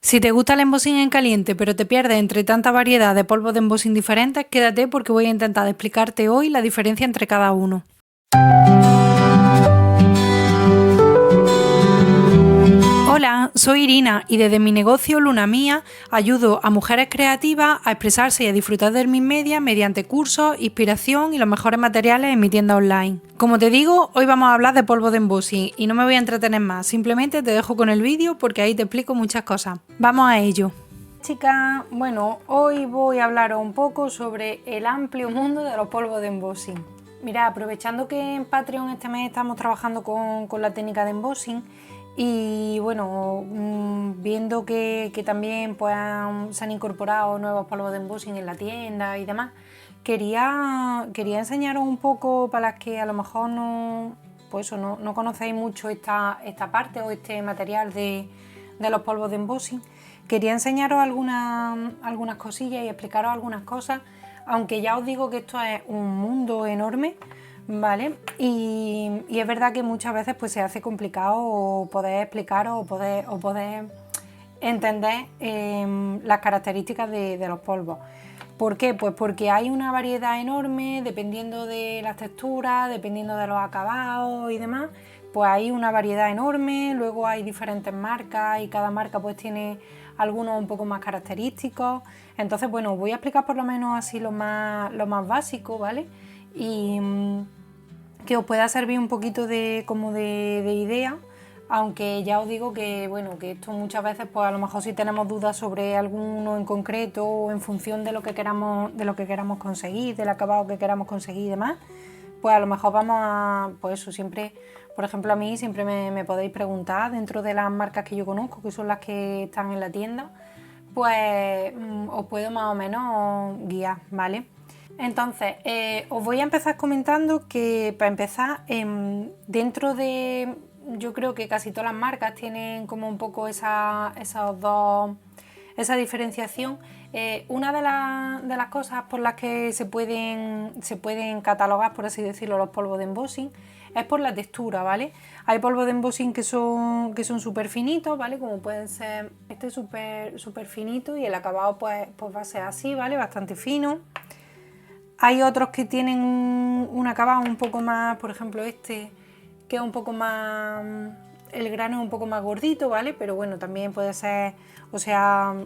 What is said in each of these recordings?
Si te gusta el embossing en caliente pero te pierdes entre tanta variedad de polvos de embossing diferentes, quédate porque voy a intentar explicarte hoy la diferencia entre cada uno. Hola, soy Irina y desde mi negocio Luna Mía ayudo a mujeres creativas a expresarse y a disfrutar de mis medias mediante cursos, inspiración y los mejores materiales en mi tienda online. Como te digo, hoy vamos a hablar de polvo de embossing y no me voy a entretener más, simplemente te dejo con el vídeo porque ahí te explico muchas cosas. ¡Vamos a ello! Chicas, bueno, hoy voy a hablaros un poco sobre el amplio mundo de los polvos de embossing. Mira, aprovechando que en Patreon este mes estamos trabajando con la técnica de embossing y bueno, viendo que también pues, se han incorporado nuevos polvos de embossing en la tienda y demás, quería enseñaros un poco para las que a lo mejor no conocéis mucho esta parte o este material de los polvos de embossing. Quería enseñaros algunas cosillas y explicaros algunas cosas, aunque ya os digo que esto es un mundo enorme, ¿vale? Y es verdad que muchas veces pues, se hace complicado poder explicaros o poder entender las características de los polvos. ¿Por qué? Pues porque hay una variedad enorme, dependiendo de las texturas, dependiendo de los acabados y demás, pues hay una variedad enorme, luego hay diferentes marcas y cada marca pues tiene algunos un poco más característicos. Entonces, bueno, os voy a explicar por lo menos así lo más básico, ¿vale? Y que os pueda servir un poquito de idea, aunque ya os digo que bueno, que esto muchas veces pues a lo mejor si tenemos dudas sobre alguno en concreto o en función de lo que queramos conseguir, del acabado que queramos conseguir y demás, pues a lo mejor vamos a, pues eso, siempre, por ejemplo a mí siempre me podéis preguntar dentro de las marcas que yo conozco, que son las que están en la tienda, pues os puedo más o menos guiar, ¿vale? Entonces, os voy a empezar comentando que para empezar, dentro de, yo creo que casi todas las marcas tienen como un poco esa diferenciación. Una de las cosas por las que se pueden catalogar, por así decirlo, los polvos de embossing es por la textura, ¿vale? Hay polvos de embossing que son súper finitos, ¿vale? Como pueden ser este súper finito y el acabado pues va a ser así, ¿vale? Bastante fino. Hay otros que tienen un acabado un poco más, por ejemplo este, que es un poco más, el grano es un poco más gordito, ¿vale? Pero bueno, también puede ser, o sea,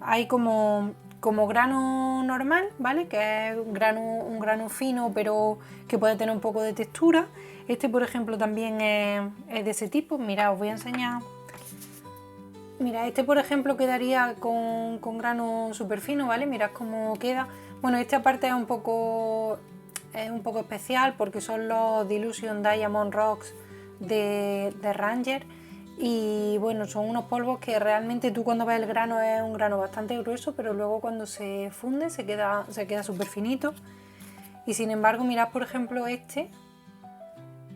hay como grano normal, ¿vale? Que es un grano fino, pero que puede tener un poco de textura. Este, por ejemplo, también es de ese tipo. Mirad, os voy a enseñar. Mira, este por ejemplo quedaría con grano súper fino, ¿vale? Mirad cómo queda. Bueno, esta parte es un poco especial porque son los Dilution Diamond Rocks de Ranger y bueno, son unos polvos que realmente tú cuando ves el grano es un grano bastante grueso, pero luego cuando se funde se queda súper finito. Y sin embargo, mirad por ejemplo este,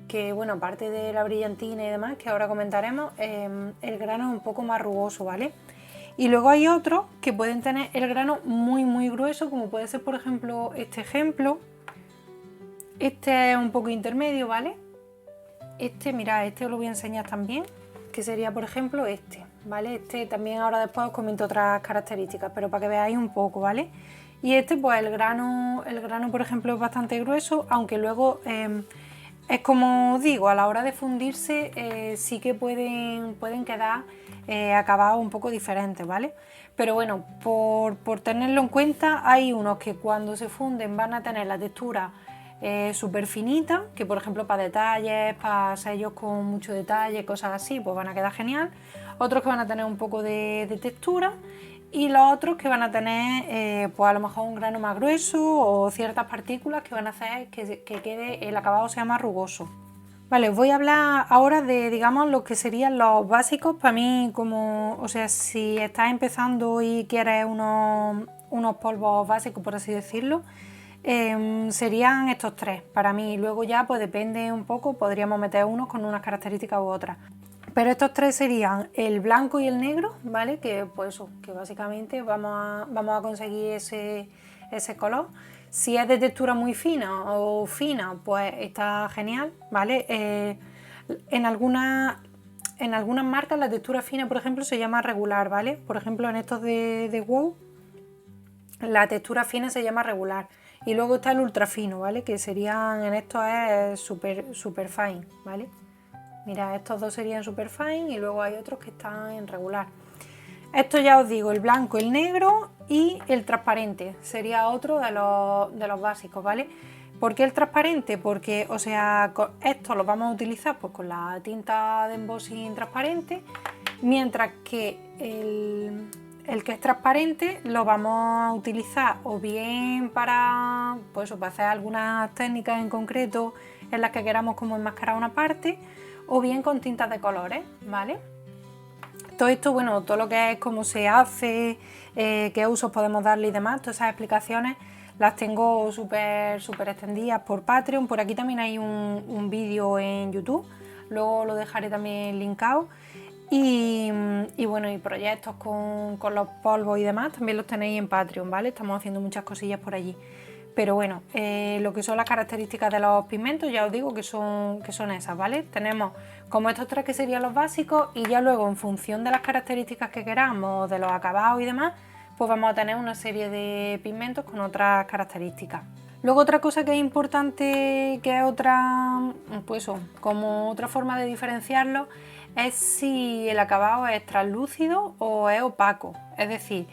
que bueno, aparte de la brillantina y demás, que ahora comentaremos, el grano es un poco más rugoso, ¿vale? Y luego hay otros que pueden tener el grano muy grueso, como puede ser por ejemplo este ejemplo. Este es un poco intermedio, ¿vale? Este, mirad, este os lo voy a enseñar también, que sería por ejemplo este, ¿vale? Este también ahora después os comento otras características, pero para que veáis un poco, ¿vale? Y este pues el grano por ejemplo es bastante grueso, aunque luego es como os digo, a la hora de fundirse sí que pueden quedar acabados un poco diferentes, ¿vale? Pero bueno, por tenerlo en cuenta, hay unos que cuando se funden van a tener la textura súper finita, que por ejemplo para detalles, para sellos con mucho detalle, cosas así, pues van a quedar genial. Otros que van a tener un poco de textura y los otros que van a tener pues a lo mejor un grano más grueso o ciertas partículas que van a hacer que quede el acabado sea más rugoso. Vale, os voy a hablar ahora de, digamos, lo que serían los básicos para mí, como, o sea, si estás empezando y quieres unos polvos básicos, por así decirlo, serían estos tres para mí. Luego ya, pues depende un poco, podríamos meter unos con unas características u otras. Pero estos tres serían el blanco y el negro, ¿vale? Que pues eso, que básicamente vamos a conseguir ese color. Si es de textura muy fina o fina, pues está genial, ¿vale? En algunas en algunas marcas la textura fina, por ejemplo, se llama regular, ¿vale? Por ejemplo, en estos de WOW, la textura fina se llama regular. Y luego está el ultra fino, ¿vale? Que serían, en estos es super fine, ¿vale? Mira, estos dos serían super fine y luego hay otros que están en regular. Esto ya os digo, el blanco, el negro y el transparente sería otro de los básicos, ¿vale? ¿Por qué el transparente? Porque, o sea, esto lo vamos a utilizar pues, con la tinta de embossing transparente, mientras que el que es transparente lo vamos a utilizar o bien para, pues, para hacer algunas técnicas en concreto en las que queramos como enmascarar una parte, o bien con tintas de colores, ¿vale? Todo esto, bueno, todo lo que es cómo se hace, qué usos podemos darle y demás, todas esas explicaciones las tengo súper extendidas por Patreon. Por aquí también hay un vídeo en YouTube, luego lo dejaré también linkado. Y bueno, y proyectos con los polvos y demás también los tenéis en Patreon, ¿vale? Estamos haciendo muchas cosillas por allí. Pero bueno, lo que son las características de los pigmentos ya os digo que son esas, ¿vale? Tenemos como estos tres que serían los básicos y ya luego en función de las características que queramos, de los acabados y demás, pues vamos a tener una serie de pigmentos con otras características. Luego otra cosa que es importante, que es otra, pues como otra forma de diferenciarlo, es si el acabado es translúcido o es opaco. Es decir,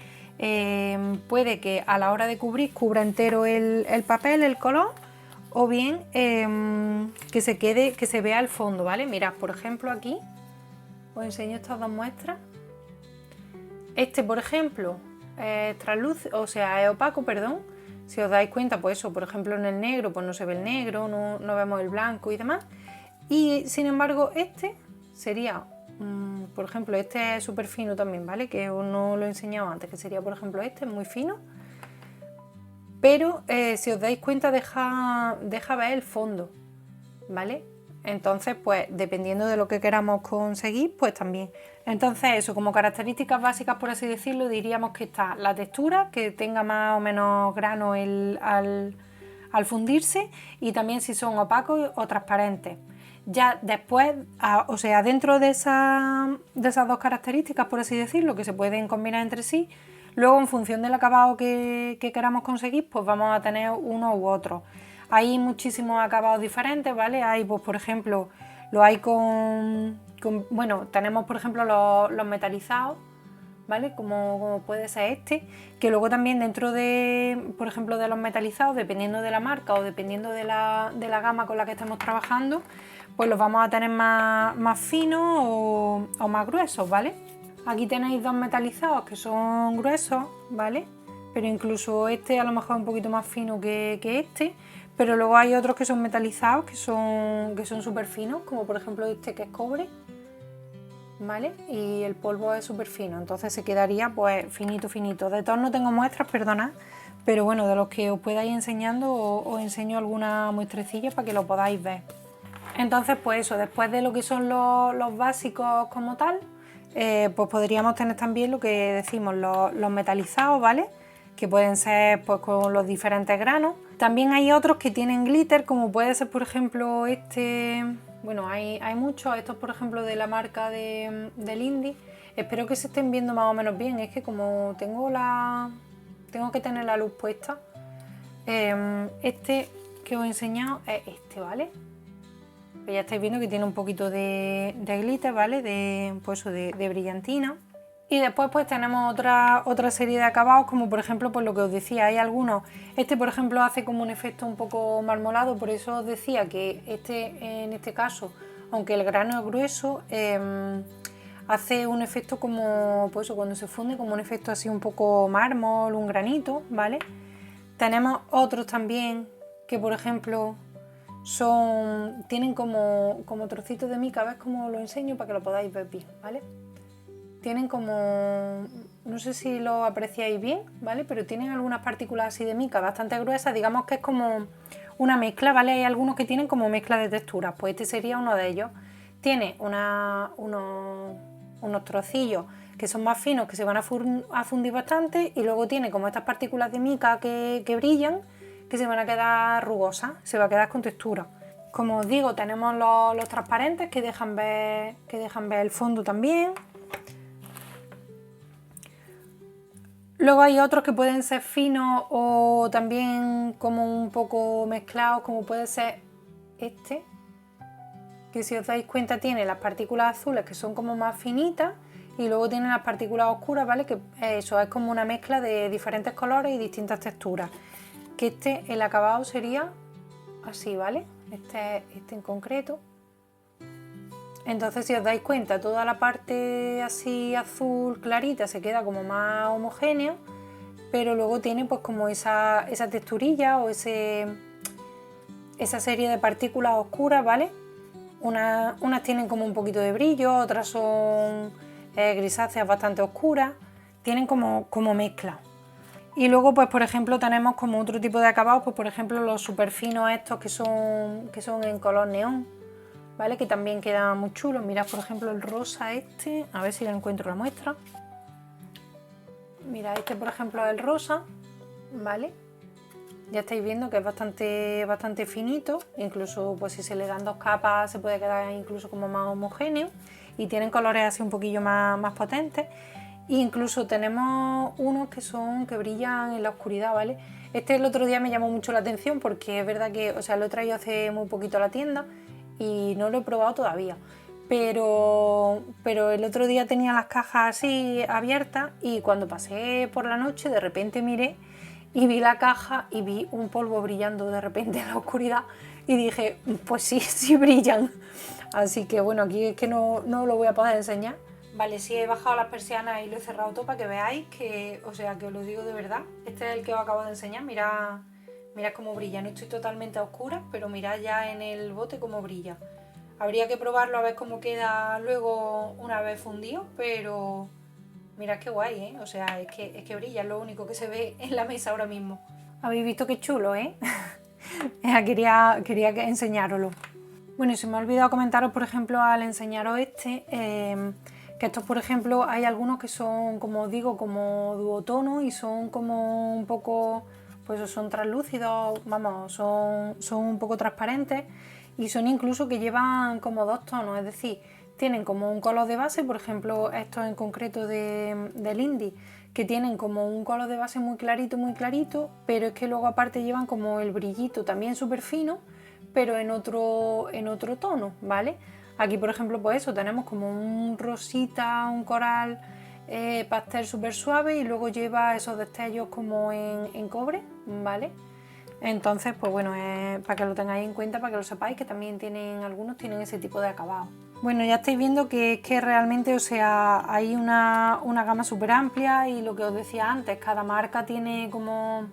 puede que a la hora de cubrir cubra entero el papel, el color, o bien que se vea el fondo, ¿vale? Mirad, por ejemplo aquí os enseño estas dos muestras. Este, por ejemplo, es translúcido, o sea, es opaco, perdón. Si os dais cuenta, pues eso, por ejemplo en el negro, pues no se ve el negro, no vemos el blanco y demás. Y sin embargo este sería, por ejemplo, este es súper fino también, ¿vale? Que os no lo he enseñado antes, que sería, por ejemplo, este, muy fino. Pero si os dais cuenta deja ver el fondo, ¿vale? Entonces, pues dependiendo de lo que queramos conseguir, pues también. Entonces eso, como características básicas, por así decirlo, diríamos que está la textura, que tenga más o menos grano al fundirse, y también si son opacos o transparentes. Ya después, o sea, dentro de esas dos características, por así decirlo, que se pueden combinar entre sí, luego en función del acabado que queramos conseguir, pues vamos a tener uno u otro. Hay muchísimos acabados diferentes, ¿vale? Hay, pues, por ejemplo, lo hay bueno, tenemos por ejemplo los metalizados, ¿vale? Como puede ser este, que luego también dentro de, por ejemplo, de los metalizados, dependiendo de la marca o dependiendo de la gama con la que estemos trabajando, pues los vamos a tener más finos o más gruesos, ¿vale? Aquí tenéis dos metalizados que son gruesos, ¿vale? Pero incluso este a lo mejor es un poquito más fino que este. Pero luego hay otros que son metalizados, que son súper finos, como por ejemplo este que es cobre, ¿vale? Y el polvo es súper fino, entonces se quedaría pues finito. De todos no tengo muestras, perdonad, pero bueno, de los que os pueda ir enseñando os enseño alguna muestrecilla para que lo podáis ver. Entonces pues eso, después de lo que son los básicos como tal, pues podríamos tener también lo que decimos, los metalizados, ¿vale? Que pueden ser pues con los diferentes granos. También hay otros que tienen glitter, como puede ser por ejemplo este, bueno, hay muchos, estos por ejemplo de la marca del Indie. Espero que se estén viendo más o menos bien, es que como tengo que tener la luz puesta, este que os he enseñado es este, ¿vale? Pues ya estáis viendo que tiene un poquito de glitter, ¿vale? De brillantina. Y después pues tenemos otra serie de acabados, como por ejemplo pues lo que os decía, hay algunos, este por ejemplo hace como un efecto un poco marmolado, por eso os decía que en este caso, aunque el grano es grueso, hace un efecto como, pues eso, cuando se funde, como un efecto así un poco mármol, un granito, ¿vale? Tenemos otros también que por ejemplo tienen como trocitos de mica, ¿ves cómo lo enseño para que lo podáis ver bien, ¿vale? Tienen como, no sé si lo apreciáis bien, ¿vale? Pero tienen algunas partículas así de mica bastante gruesas, digamos que es como una mezcla, ¿vale? Hay algunos que tienen como mezcla de texturas, pues este sería uno de ellos. Tiene unos trocillos que son más finos, que se van a fundir bastante, y luego tiene como estas partículas de mica que brillan, que se van a quedar rugosas, se va a quedar con textura. Como os digo, tenemos los transparentes que dejan ver el fondo también. Luego hay otros que pueden ser finos o también como un poco mezclados, como puede ser este, que si os dais cuenta tiene las partículas azules que son como más finitas y luego tiene las partículas oscuras, ¿vale? Que eso es como una mezcla de diferentes colores y distintas texturas. Que el acabado sería así, ¿vale? Este en concreto. Entonces, si os dais cuenta, toda la parte así azul clarita se queda como más homogénea, pero luego tiene pues como esa texturilla o esa serie de partículas oscuras, ¿vale? Unas tienen como un poquito de brillo, otras son grisáceas bastante oscuras, tienen como mezcla. Y luego, pues por ejemplo, tenemos como otro tipo de acabados, pues por ejemplo los super finos estos que son en color neón, ¿vale? Que también quedan muy chulos. Mirad por ejemplo el rosa este, a ver si le encuentro la muestra. Mira, este por ejemplo es el rosa, ¿vale? Ya estáis viendo que es bastante finito, incluso pues si se le dan 2 capas se puede quedar incluso como más homogéneo y tienen colores así un poquillo más potentes. E incluso tenemos unos que brillan en la oscuridad, ¿vale? Este el otro día me llamó mucho la atención porque es verdad que, o sea, lo he traído hace muy poquito a la tienda y no lo he probado todavía. Pero el otro día tenía las cajas así abiertas y cuando pasé por la noche de repente miré y vi la caja y vi un polvo brillando de repente en la oscuridad y dije, pues sí, sí brillan. Así que bueno, aquí es que no lo voy a poder enseñar. Vale, sí he bajado las persianas y lo he cerrado todo para que veáis que, o sea, que os lo digo de verdad. Este es el que os acabo de enseñar, mirad cómo brilla. No estoy totalmente a oscuras, pero mirad ya en el bote cómo brilla. Habría que probarlo a ver cómo queda luego una vez fundido, pero mirad qué guay, ¿eh? O sea, es que brilla, es lo único que se ve en la mesa ahora mismo. Habéis visto qué chulo, ¿eh? quería enseñároslo. Bueno, y se me ha olvidado comentaros, por ejemplo, al enseñaros que estos, por ejemplo, hay algunos que son, como os digo, como duotono y son como un poco, pues son translúcidos, vamos, son un poco transparentes y son incluso que llevan como 2 tonos, es decir, tienen como un color de base, por ejemplo, estos en concreto del indie, que tienen como un color de base muy clarito, pero es que luego aparte llevan como el brillito también súper fino, pero en otro tono, ¿vale? Aquí, por ejemplo, pues eso, tenemos como un rosita, un coral pastel súper suave y luego lleva esos destellos como en cobre, ¿vale? Entonces, pues bueno, para que lo tengáis en cuenta, para que lo sepáis, que también algunos tienen ese tipo de acabado. Bueno, ya estáis viendo que es que realmente, o sea, hay una gama súper amplia y lo que os decía antes, cada marca tiene como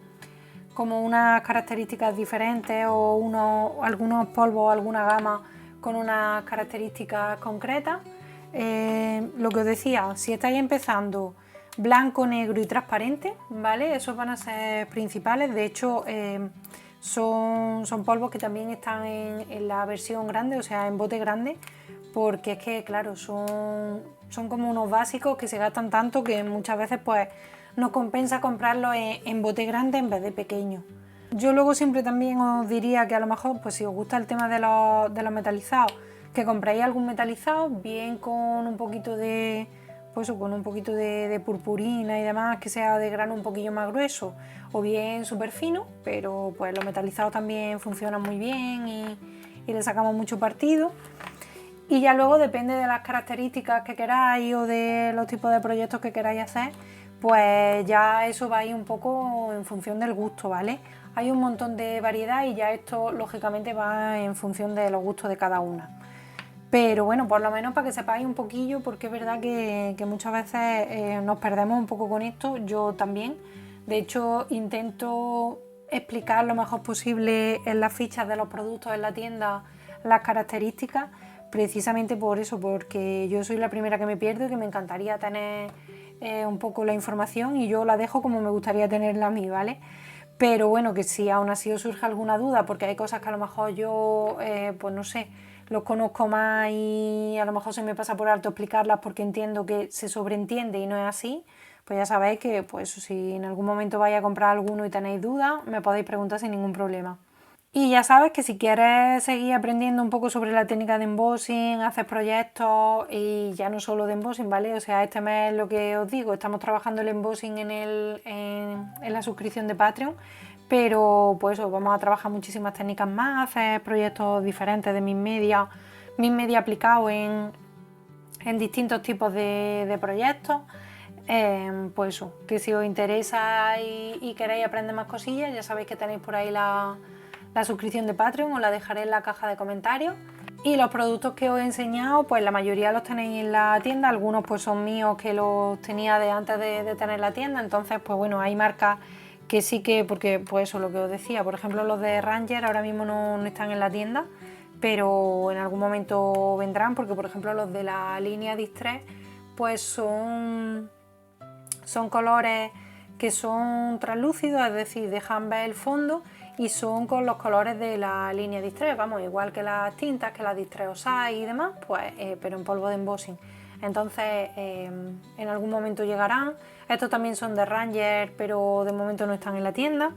unas características diferentes o algunos polvos o alguna gama con unas características concretas. Lo que os decía, si estáis empezando blanco, negro y transparente, ¿vale? Esos van a ser principales. De hecho, son polvos que también están en la versión grande, o sea, en bote grande, porque es que, claro, son como unos básicos que se gastan tanto que muchas veces pues nos compensa comprarlos en bote grande en vez de pequeño. Yo luego siempre también os diría que a lo mejor, pues si os gusta el tema de los metalizados, que compréis algún metalizado, bien con un poquito de, pues con un poquito de purpurina y demás, que sea de grano un poquillo más grueso, o bien súper fino, pero pues los metalizados también funcionan muy bien y le sacamos mucho partido. Y ya luego depende de las características que queráis o de los tipos de proyectos que queráis hacer, pues ya eso va a ir un poco en función del gusto, ¿vale? Hay un montón de variedad y ya esto lógicamente va en función de los gustos de cada una. Pero bueno, por lo menos para que sepáis un poquillo, porque es verdad que muchas veces nos perdemos un poco con esto, yo también. De hecho, intento explicar lo mejor posible en las fichas de los productos en la tienda las características, precisamente por eso, porque yo soy la primera que me pierdo y que me encantaría tener un poco la información y yo la dejo como me gustaría tenerla a mí, ¿vale? Pero bueno, que si aún así os surge alguna duda, porque hay cosas que a lo mejor yo, pues no sé, los conozco más y a lo mejor se me pasa por alto explicarlas porque entiendo que se sobreentiende y no es así, pues ya sabéis que pues si en algún momento vais a comprar alguno y tenéis dudas, me podéis preguntar sin ningún problema. Y ya sabes que si quieres seguir aprendiendo un poco sobre la técnica de embossing, hacer proyectos y ya no solo de embossing, ¿vale? O sea, este mes lo que os digo, estamos trabajando el embossing en la suscripción de Patreon, pero pues eso, vamos a trabajar muchísimas técnicas más, hacer proyectos diferentes de Mis Media aplicado en distintos tipos de proyectos. Pues eso, que si os interesa y queréis aprender más cosillas, ya sabéis que tenéis por ahí la suscripción de Patreon, os la dejaré en la caja de comentarios. Y los productos que os he enseñado, pues la mayoría los tenéis en la tienda, algunos pues son míos que los tenía de antes de tener la tienda, entonces pues bueno, hay marcas que sí que, porque pues eso, lo que os decía, por ejemplo los de Ranger ahora mismo no están en la tienda, pero en algún momento vendrán, porque por ejemplo los de la línea Distress pues son colores que son translúcidos, es decir, dejan ver el fondo y son con los colores de la línea Distress, vamos, igual que las tintas, que las Distress Oxide y demás, pues, pero en polvo de embossing. Entonces, en algún momento llegarán. Estos también son de Ranger, pero de momento no están en la tienda.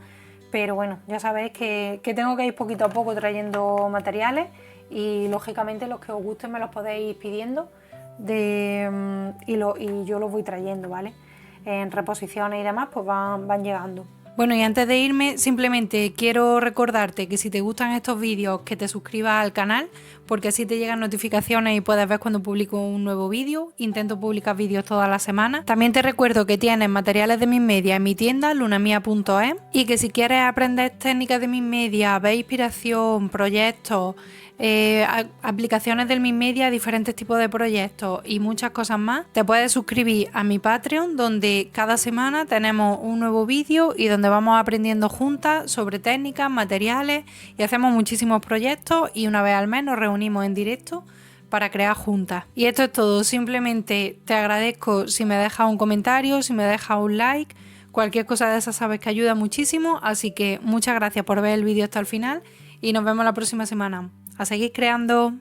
Pero bueno, ya sabéis que tengo que ir poquito a poco trayendo materiales y lógicamente los que os gusten me los podéis ir pidiendo y yo los voy trayendo, ¿vale? En reposiciones y demás, pues van llegando. Bueno, y antes de irme, simplemente quiero recordarte que si te gustan estos vídeos, que te suscribas al canal, porque así te llegan notificaciones y puedes ver cuando publico un nuevo vídeo. Intento publicar vídeos todas las semanas. También te recuerdo que tienes materiales de Mis Media en mi tienda, lunamia.es, y que si quieres aprender técnicas de Mis Media, ver inspiración, proyectos, aplicaciones del Mis Media, diferentes tipos de proyectos y muchas cosas más, te puedes suscribir a mi Patreon, donde cada semana tenemos un nuevo vídeo y donde vamos aprendiendo juntas sobre técnicas, materiales y hacemos muchísimos proyectos y una vez al mes nos reunimos en directo para crear juntas. Y esto es todo, simplemente te agradezco si me dejas un comentario, si me dejas un like, cualquier cosa de esas sabes que ayuda muchísimo, así que muchas gracias por ver el vídeo hasta el final y nos vemos la próxima semana. A seguir creando.